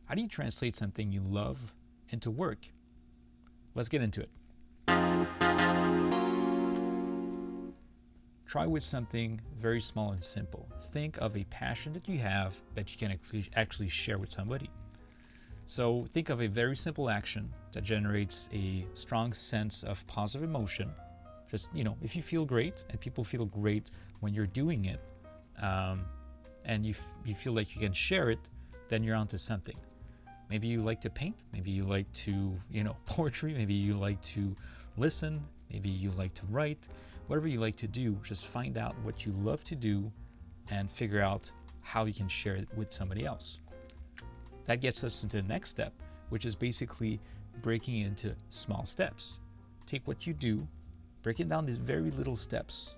How do you translate something you love into work? Let's get into it. Try with something very small and simple. Think of a passion that you have that you can actually share with somebody. So think of a very simple action that generates a strong sense of positive emotion. Just, if you feel great and people feel great when you're doing it, and you feel like you can share it, then you're onto something. Maybe you like to paint, maybe you like to, poetry, maybe you like to listen, maybe you like to write. Whatever you like to do, just find out what you love to do and figure out how you can share it with somebody else. That gets us into the next step, which is basically breaking into small steps. Take what you do, break it down to very little steps.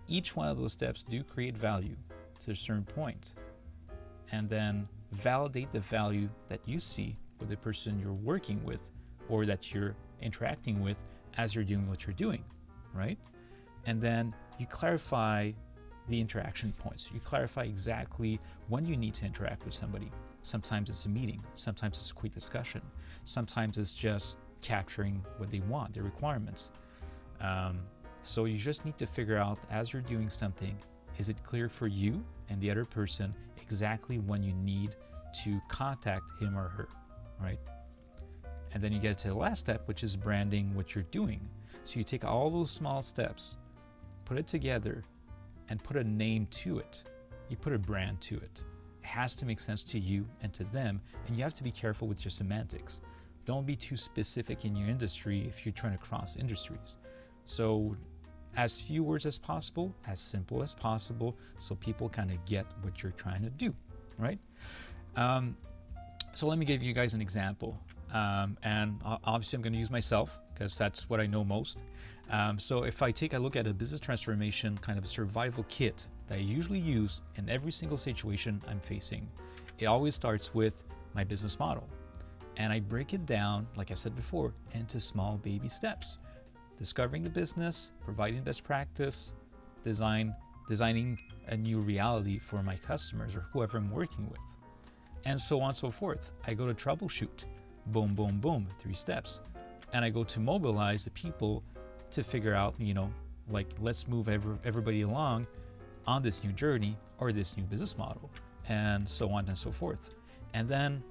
Each one of those steps do create value to a certain point. And then validate the value that you see with the person you're working with or that you're interacting with as you're doing what you're doing, right? And then you clarify the interaction points. You clarify exactly when you need to interact with somebody. Sometimes it's a meeting, sometimes it's a quick discussion, sometimes it's just capturing what they want, their requirements. So you just need to figure out as you're doing something, is it clear for you and the other person exactly when you need to contact him or her, right? And then you get to the last step, which is branding what you're doing. So you take all those small steps, put it together, and put a name to it. You put a brand to it. It has to make sense to you and to them, and you have to be careful with your semantics. Don't be too specific in your industry if you're trying to cross industries. So as few words as possible, as simple as possible, so people kind of get what you're trying to do, right? So let me give you guys an example. And obviously I'm going to use myself because that's what I know most. So if I take a look at a business transformation kind of survival kit that I usually use in every single situation I'm facing, it always starts with my business model. And I break it down, like I've said before, into small baby steps. Discovering the business, providing best practice, designing a new reality for my customers or whoever I'm working with, and so on and so forth. I go to troubleshoot, boom, boom, boom, 3 steps. And I go to mobilize the people to figure out, let's move everybody along on this new journey or this new business model, and so on and so forth. And then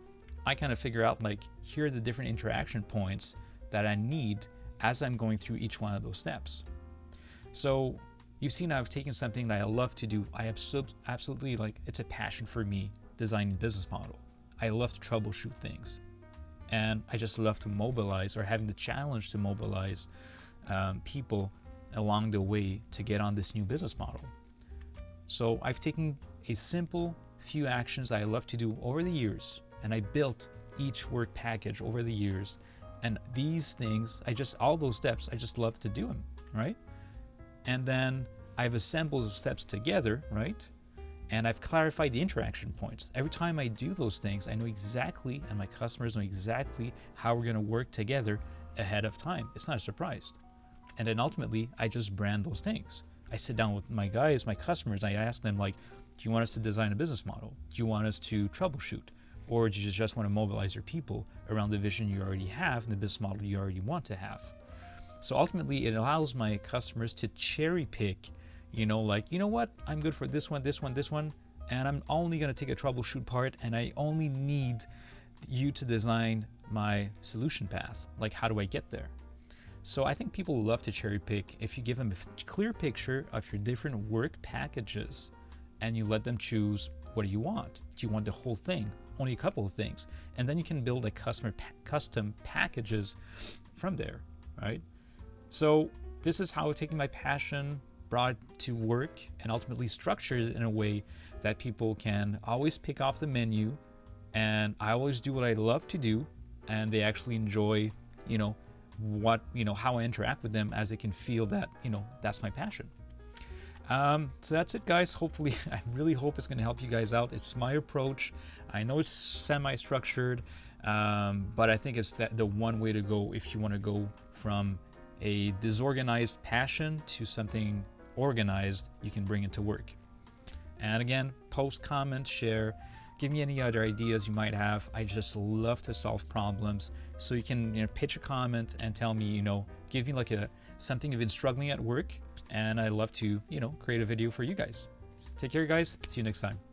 I kind of figure out, here are the different interaction points that I need as I'm going through each one of those steps. So you've seen I've taken something that I love to do. I absolutely it's a passion for me, designing business model. I love to troubleshoot things. And I just love to mobilize, or having the challenge to mobilize people along the way to get on this new business model. So I've taken a simple few actions I love to do over the years, and I built each work package over the years. And these things, all those steps, I just love to do them, right? And then I've assembled those steps together, right? And I've clarified the interaction points. Every time I do those things, I know exactly, and my customers know exactly how we're gonna work together ahead of time. It's not a surprise. And then ultimately, I just brand those things. I sit down with my guys, my customers, and I ask them, do you want us to design a business model? Do you want us to troubleshoot? Or do you just want to mobilize your people around the vision you already have and the business model you already want to have? So ultimately, it allows my customers to cherry pick, you know what, I'm good for this one, this one, this one, and I'm only going to take a troubleshoot part, and I only need you to design my solution path. How do I get there? So I think people love to cherry pick if you give them a clear picture of your different work packages and you let them choose, what do you want? Do you want the whole thing? Only a couple of things, and then you can build custom packages from there, right? So this is how taking my passion, brought it to work, and ultimately structured it in a way that people can always pick off the menu, and I always do what I love to do, and they actually enjoy, how I interact with them, as they can feel that, that's my passion. So that's it, guys. Hopefully, I really hope it's going to help you guys out. It's my approach. I know it's semi-structured, but I think it's the one way to go if you want to go from a disorganized passion to something organized you can bring into work. And again, post, comment, share. Give me any other ideas you might have. I just love to solve problems. So you can, pitch a comment and tell me, give me like something you've been struggling at work, and I'd love to, create a video for you guys. Take care, guys. See you next time.